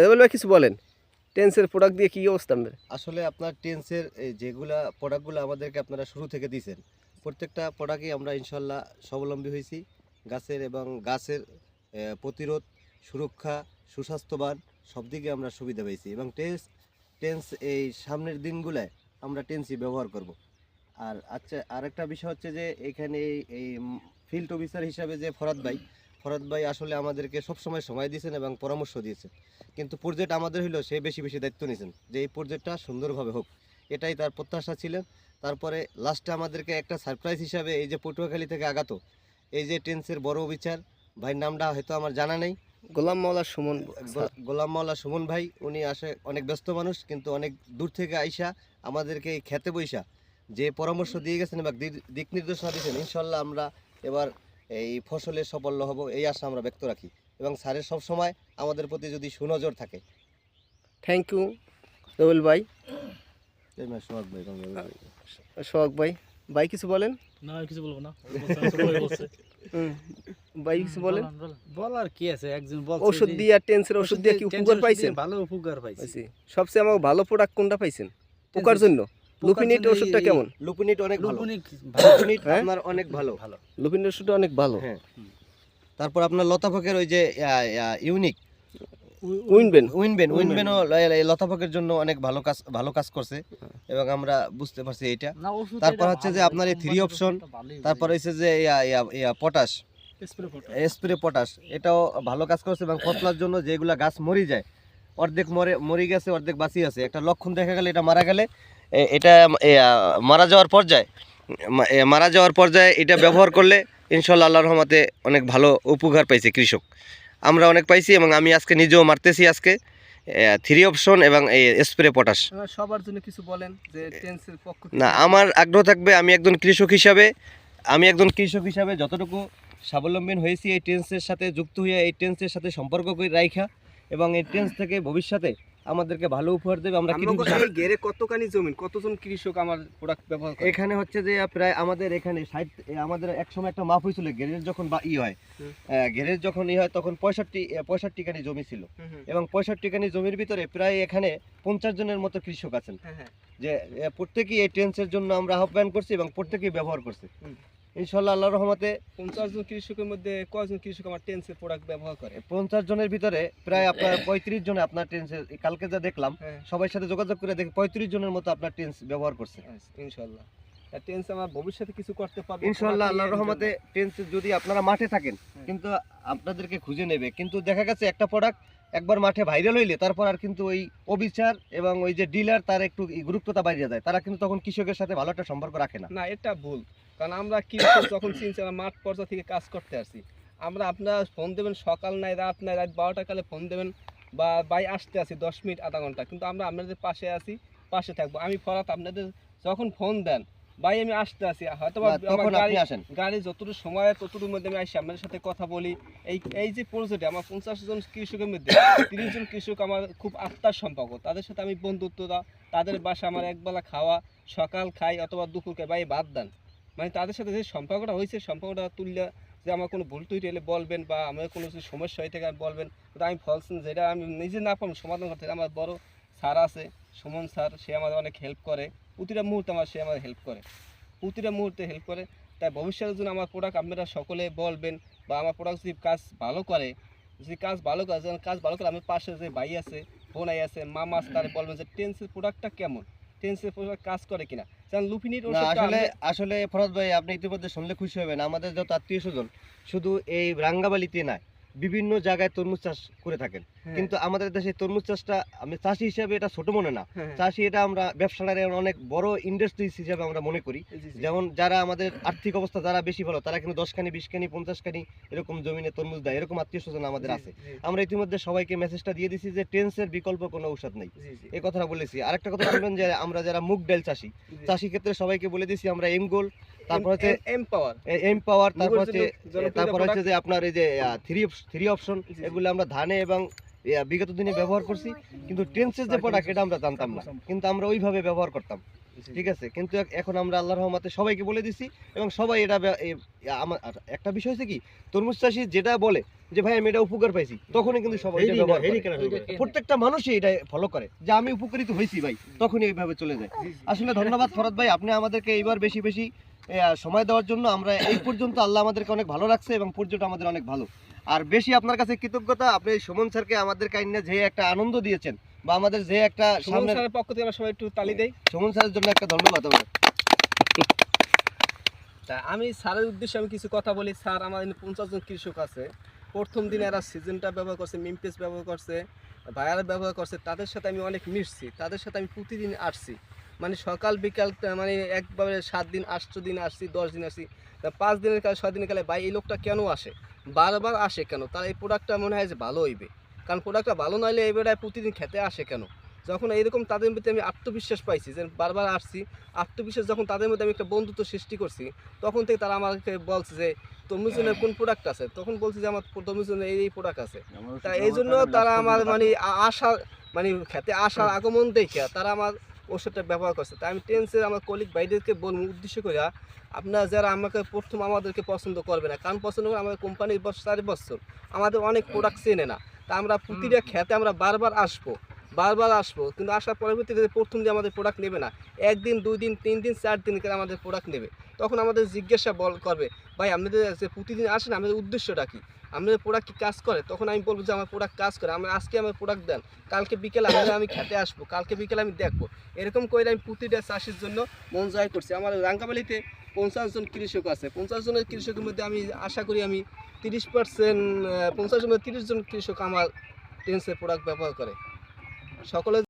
রুবেল ভাই কিছু বলেন, টেন্সের প্রোডাক্ট দিয়ে কি অবস্থা আপনার? আসলে আপনার টেন্সের যেগুলা প্রোডাক্টগুলো আমাদেরকে আপনারা শুরু থেকে দিয়েছেন, প্রত্যেকটা প্রোডাক্টই আমরা ইনশাল্লাহ স্বাবলম্বী হয়েছি। গাছের এবং গাছের প্রতিরোধ, সুরক্ষা, সুস্বাস্থ্যবান সব দিকে আমরা সুবিধা পেয়েছি। এবং টেন্স এই সামনের দিনগুলায় আমরা টেন্সই ব্যবহার করব। আর আচ্ছা, আরেকটা বিষয় হচ্ছে যে এখানে এই ফিল্ড অফিসার হিসাবে যে ফরাদ ভাই আসলে আমাদেরকে সবসময় সময় দিয়েছেন এবং পরামর্শ দিয়েছেন। কিন্তু প্রজেক্ট আমাদের হইলো সে বেশি দায়িত্ব নিয়েছেন যে এই প্রজেক্টটা সুন্দরভাবে হোক, এটাই তার প্রত্যাশা ছিলেন। তারপরে লাস্টে আমাদেরকে একটা সারপ্রাইজ হিসাবে এই যে পটুয়াখালী থেকে আগত এই যে টেন্সের বড় অফিসার ভাইয়ের নামটা হয়তো আমার জানা নেই, গোলাম মাওলা সুমন, গোলাম মাওলা সুমন ভাই, উনি আসে অনেক ব্যস্ত মানুষ, কিন্তু অনেক দূর থেকে আইসা আমাদেরকে এই খেতে বইসা যে পরামর্শ দিয়ে গেছেন এবং দিক নির্দেশনা দিয়েছেন, ইনশাল্লাহ আমরা এবার এই ফসলে সাফল্য হব এই আশা আমরা ব্যক্ত রাখি। এবং স্যারের সব সময় আমাদের প্রতি যদি সুনজর থাকে। থ্যাংক ইউ রুবেল ভাই। সোহাগ ভাই, ভাই কিছু বলেন? না কিছু বলবো না। ভাই কিছু বলেন? বলার কি আছে, একজন বলছে ওষুধ দিয়ে টেন্সের ওষুধ দিয়ে কি উপকার পাইছেন? ভালো উপকার পাইছি। সবচেয়ে আমার ভালো প্রোডাক্ট কোনটা পাইছেন পোকার জন্য? লুপিনিট ওষুধটা কেমন? লুপিনিট অনেক ভালো, লুপিনিট আপনার অনেক ভালো, লুপিনিট ওষুধটা অনেক ভালো। হ্যাঁ। তারপর আপনার লতাফকের ওই যে ইউনিক উইনবেনও লতাফকের জন্য অনেক ভালো কাজ করছে এবং আমরা বুঝতে পারছি এটা। তারপর হচ্ছে যে আপনার এই 3 অপশন, তারপর হচ্ছে যে পটাশ, স্প্রে পটাশ, এটাও ভালো কাজ করছে। এবং ফসলার জন্য যেগুলা গাছ মরে যায়, অর্ধেক মরে গেছে, অর্ধেক বাঁচি আছে, একটা লক্ষণ দেখা গেলে এটা মারা গেলে, এটা মারা যাওয়ার পর্যায়ে এটা ব্যবহার করলে ইনশাল্লাহ আল্লাহর রহমতে অনেক ভালো উপকার পাইছে কৃষক, আমরা অনেক পাইছি। এবং আমি আজকে নিজেও মারতেছি আজকে 3 অপশন এবং এই স্প্রে পটাশ। সবার জন্য কিছু বলেন যে টেন্সের পক্ষ থেকে। না, আমার আগ্রহ থাকবে, আমি একজন কৃষক হিসাবে যতটুকু স্বাবলম্বী হয়েছি এই টেন্সের সাথে যুক্ত হয়ে, এই টেন্সের সাথে সম্পর্ক করে রাখা, এবং এই টেন্স থেকে ভবিষ্যতে আমাদেরকে ভালো উপহার দেবে। আমরা ঘেরে কতখানি জমি, কতজন কৃষক আমার প্রোডাক্ট ব্যবহার করে? এখানে হচ্ছে যে প্রায় আমাদের এখানে আমাদের একসময় একটা মাপ হয়েছিল, ঘেরের যখন ঘেরের যখন হয় তখন 65 কানি জমি ছিল। এবং 65 কানি জমির ভিতরে প্রায় এখানে 50 জনের মতো কৃষক আছেন, যে প্রত্যেকেই এই টেন্সের জন্য আমরা আহ্বান করছি এবং প্রত্যেকেই ব্যবহার করছে। ইনশাআল্লাহ আল্লাহর রহমতে 50 জন কৃষকের মধ্যে কয়জন কৃষক আমার টেন্সের প্রোডাক্ট ব্যবহার করে? 50 জনের ভিতরে প্রায় আপনার 35 জন আপনার টেন্সের, কালকে যা দেখলাম সবার সাথে যোগাযোগ করে দেখি 35 জনের মতো আপনার টেন্স ব্যবহার করছে। ইনশাআল্লাহ টেন্স আমার ভবিষ্যতে কিছু করতে পারবে ইনশাআল্লাহ আল্লাহর রহমতে। টেন্স যদি আপনারা মাঠে থাকেন কিন্তু আপনাদেরকে খুঁজে নেবে, কিন্তু দেখা গেছে একটা প্রোডাক্ট একবার মাঠে ভাইরাল হইলে তারপর আর কিন্তু ওই অবিচার এবং ওই যে ডিলার তার একটু গুরুত্বটা বাড়িয়ে যায়, তারা কিন্তু তখন কৃষকের সাথে ভালো একটা সম্পর্ক রাখে না। না, এটা ভুল। কারণ আমরা কৃষক যখন মাঠ পর্যায়ে থেকে কাজ করতে আসছি, আপনারা ফোন দেবেন, সকাল নাই রাত নাই, রাত 12টা কালে ফোন দেবেন, বা ভাই আসতে আসি 10 মিনিট আধা ঘন্টা, কিন্তু আমরা আপনাদের পাশে আছি, পাশে থাকবো। আমি ফরাত আপনাদের যখন ফোন দেন, ভাই আমি আসতে আসি, হয়তো গাড়ি যতটুকু সময় ততটুকুর মধ্যে আমি আসি, আপনাদের সাথে কথা বলি। এই যে প্রজেক্টে আমার 50 জন কৃষকের মধ্যে 30 জন কৃষক আমার খুব আত্মার সম্পর্ক, তাদের সাথে আমি বন্ধুত্বতা, তাদের বাসা আমার একবেলা খাওয়া, সকাল খাই অথবা দুপুর খাই, ভাই বাদ দেন, মানে তাদের সাথে যে সম্পর্কটা হয়েছে, সম্পর্কটা তুললে যে আমার কোনো ভুল টুইট এলে বলবেন, বা আমার কোনো সমস্যা হয়ে থাকে বলবেন, আমি ফলছেন যেটা আমি নিজে না পারবো সমাধান করতে, আমার বড় স্যার আছে সুমন স্যার, সে আমাদের অনেক হেল্প করে, প্রতিটা মুহূর্তে সে আমাদের হেল্প করে, প্রতিটা মুহূর্তে হেল্প করে। তাই ভবিষ্যতের জন্য আমার প্রোডাক্ট আপনারা সকলে বলবেন, বা আমার প্রোডাক্ট যদি কাজ ভালো করে, আমার পাশে যে ভাই আছে, বোনাই আছে, মামা আছে, তারা বলবেন যে টেন্সের প্রোডাক্টটা কেমন, টেন্সের প্রোডাক্ট কাজ করে কিনা। আসলে ফরাদ ভাই, আপনি ইতিমধ্যে শুনলে খুশি হবেন, আমাদের যত আত্মীয় স্বজন শুধু এই রাঙ্গাবালিতে না, বিভিন্ন জায়গায় তরমুজ চাষ করে থাকেন। কিন্তু আমাদের দেশে তরমুজ চাষটা আমি চাষি হিসাবে এটা ছোট মনে না, চাষি এটা আমরা ব্যবসার অনেক বড় ইন্ডাস্ট্রি হিসাবে আমরা মনে করি। যেমন যারা আমাদের আর্থিক অবস্থা যারা বেশি ভালো, তারা কিন্তু 10 কানি 20 কানি 50 কানি এরকম জমিনে তরমুজ দেয়, এরকম আত্মীয় স্বজন আমাদের আছে। আমরা ইতিমধ্যে সবাইকে মেসেজটা দিয়ে দিছি যে টেন্সের বিকল্প কোনো ঔষধ নেই, এই কথাটা বলেছি। আরেকটা কথা বলবেন যে আমরা যারা মুগ ডাল চাষি ক্ষেত্রে সবাইকে বলে দিছি আমরা এমগোল, তারপর হচ্ছে এমপাওয়ার, তারপর হচ্ছে যে আপনার এই যে 3 অপশন, এগুলো আমরা ধানে এবং বিগত দিনে ব্যবহার করছি। কিন্তু টেন্সের যে প্রোডাক্ট এটা আমরা জানতাম না, কিন্তু আমরা ওইভাবে ব্যবহার করতাম। ঠিক আছে, কিন্তু এখন আমরা আল্লাহর রহমতে সবাইকে বলে দিছি এবং সবাই এটা আমার একটা বিষয় হচ্ছে কি, তরমুজ চাষি যেটা বলে যে ভাই আমি এটা উপকার পাইছি, তখনই কিন্তু সবাই এটা ব্যবহার করে। প্রত্যেকটা মানুষই এটা ফলো করে যে আমি উপকৃত হয়েছি ভাই, তখনই এইভাবে চলে যায়। আসলে ধন্যবাদ ফরহাদ ভাই, আপনি আমাদেরকে এইবার বেশি বেশি সময় দেওয়ার জন্য। আমরা এই পর্যন্ত আল্লাহ আমাদেরকে অনেক ভালো রাখছে এবং পর্যন্ত আমাদের অনেক ভালো। আর বেশি আপনার কাছে কৃতজ্ঞতা, আপনি সুমন স্যারকে আমাদের কাইন্ডে যে একটা আনন্দ দিয়েছেন বা আমাদের যে একটা সুমন স্যারের পক্ষ থেকে আমরা সবাই একটু তালি দেই। সুমন স্যারের জন্য একটা ধন্যবাদ আমার। তা আমি স্যারের উদ্দেশ্যে আমি কিছু কথা বলি। স্যার আমাদের 50 জন কৃষক আছে, প্রথম দিনে এরা সিজনটা ব্যবহার করছে, মিমপেস ব্যবহার করছে, ভায়ার ব্যবহার করছে, তাদের সাথে আমি অনেক মিশছি, তাদের সাথে আমি প্রতিদিন আসছি, মানে সকাল বিকাল মানে একবারে 7 দিন 8 দিন আসছি, 10 দিন আসছি। তা 5 দিনের কালে 6 দিনের কালে ভাই এই লোকটা কেন আসে, বারবার আসে কেন, তার এই প্রোডাক্টটা মনে হয় যে ভালো হইবে, কারণ প্রোডাক্টটা ভালো নইলে এই বেড়ায় প্রতিদিন খেতে আসে কেন। যখন এইরকম তাদের মধ্যে আমি আত্মবিশ্বাস পাইছি যে বারবার আসছি, আত্মবিশ্বাস যখন তাদের মধ্যে আমি একটা বন্ধুত্ব সৃষ্টি করছি, তখন থেকে তারা আমাকে বলছে যে তরমুজের কোন প্রোডাক্ট আছে, তখন বলছে যে আমার তরমুজের এই প্রোডাক্ট আছে। তা এই জন্য তারা আমার মানে আশা মানে খেতে আসার আগমন দেখে তারা আমার ওষুধটা ব্যবহার করছে। তাই আমি টেন্সের আমার কলিগ ভাইদেরকে বলবো উদ্দেশ্য করে, আপনারা যারা আমাকে প্রথম আমাদেরকে পছন্দ করবে না, কারণ পছন্দ করে আমাদের কোম্পানির 4 বছর আমাদের অনেক প্রোডাক্ট চেনে না। তা আমরা প্রতিটা খেতে আমরা বারবার আসবো, কিন্তু আসার পরবর্তীতে প্রথম দিয়ে আমাদের প্রোডাক্ট নেবে না, 1 দিন 2 দিন 3 দিন 4 দিন করে আমাদের প্রোডাক্ট নেবে। তখন আমাদের জিজ্ঞাসা করবে ভাই আপনাদের যে প্রতিদিন আসেন আমাদের উদ্দেশ্যটা কি, আমাদের প্রোডাক্ট কি কাজ করে। তখন আমি বলবো যে আমার প্রোডাক্ট কাজ করে, আজকে আমার প্রোডাক্ট দেন, কালকে বিকেলে আমি খেতে আসবো, কালকে বিকেলে আমি দেখবো। এরকম করে আমি প্রতিটা চাষির জন্য মন জয় করছি। আমার রাঙ্গামালিতে 50 জন কৃষক আছে, 50 জনের কৃষকের মধ্যে আমি আশা করি আমি 30% 50 জনের 30 জন কৃষক আমার টেন্সের প্রোডাক্ট ব্যবহার করে। সকলে